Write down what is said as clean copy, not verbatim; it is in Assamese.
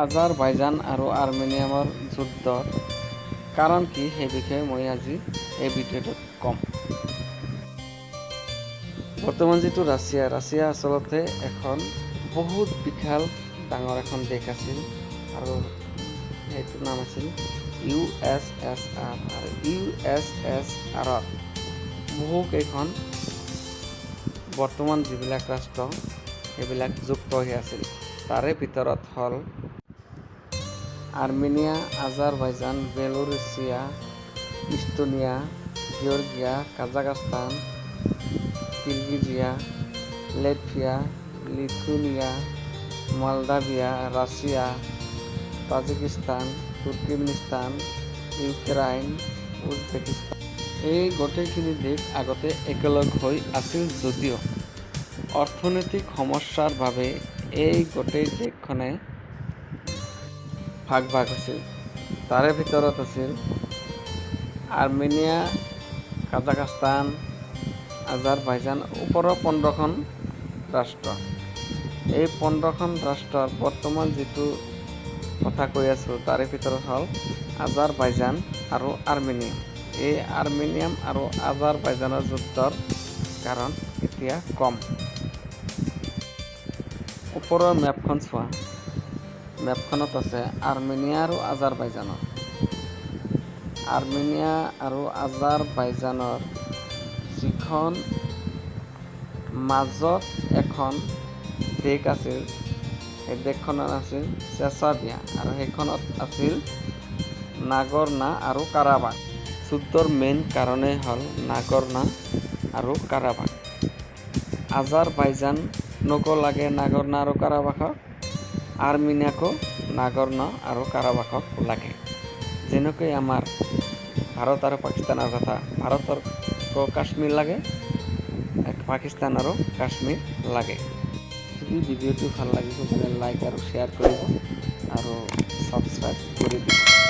আজাৰবাইজান আৰু আৰ্মেনিয়ামৰ যুদ্ধৰ কাৰণ কি সেই বিষয়ে মই আজি এই ভিডিঅ'টোত ক'ম। বৰ্তমান যিটো ৰাছিয়া আচলতে এখন বহুত বিশাল ডাঙৰ এখন দেশ আছিল আৰু সেইটোৰ নাম আছিল USSR আৰু USSRত বহুকেইখন বৰ্তমান যিবিলাক ৰাষ্ট্ৰ সেইবিলাক যুক্ত হৈ আছিল। তাৰে ভিতৰত হ'ল Armenia, Azerbaijan, Byelorussia, Estonia, Georgia, Kazakhstan, Kirghizia, Latvia, Lithuania, Moldavia, Russia, Tajikistan, Turkmenistan, Ukraine, Uzbekistan. এই গোটেইখিনি দেশ আগতে একেলগ হৈ আছিল যদিও অৰ্থনৈতিক সমস্যাৰ বাবে এই গোটেই দেশখনে ভাগ হৈছিল। তাৰে ভিতৰত আছিল আৰ্মেনিয়া, কাজাখস্তান, আজাৰবাইজান, ওপৰৰ 15খন ৰাষ্ট্ৰ। এই 15খন ৰাষ্ট্ৰৰ বৰ্তমান যিটো কথা কৈ আছোঁ তাৰে ভিতৰত হ'ল আজাৰবাইজান আৰু আৰ্মেনিয়াম। এই আৰ্মেনিয়াম আৰু আজাৰবাইজানৰ যুদ্ধৰ কাৰণ এতিয়া কম। ওপৰৰ মেপখন চোৱা, মেপখনত আছে আৰ্মেনিয়া আৰু আজাৰবাইজানৰ। আৰ্মেনিয়া আৰু আজাৰবাইজানৰ যিখন মাজত এখন দেশ আছিল সেই দেশখনৰ আছিল চেচাভিয়া আৰু সেইখনত আছিল নাগৰ্না আৰু কাৰাবাখ। যুদ্ধৰ মেইন কাৰণেই হ'ল নাগৰ্না আৰু কাৰাবাখ। আজাৰবাইজানকো লাগে নাগৰ্না আৰু কাৰাবাখক, আৰ্মেনিয়াকো নাগৰ্না আৰু কাৰাবাখক লাগে। যেনেকৈ আমাৰ ভাৰত আৰু পাকিস্তানৰ কথা, ভাৰতকো কাশ্মীৰ লাগে, পাকিস্তানৰো কাশ্মীৰ লাগে। যদি ভিডিঅ'টো ভাল লাগিছে তেনে লাইক আৰু শ্বেয়াৰ কৰিব আৰু ছাবস্ক্ৰাইব কৰি দিব।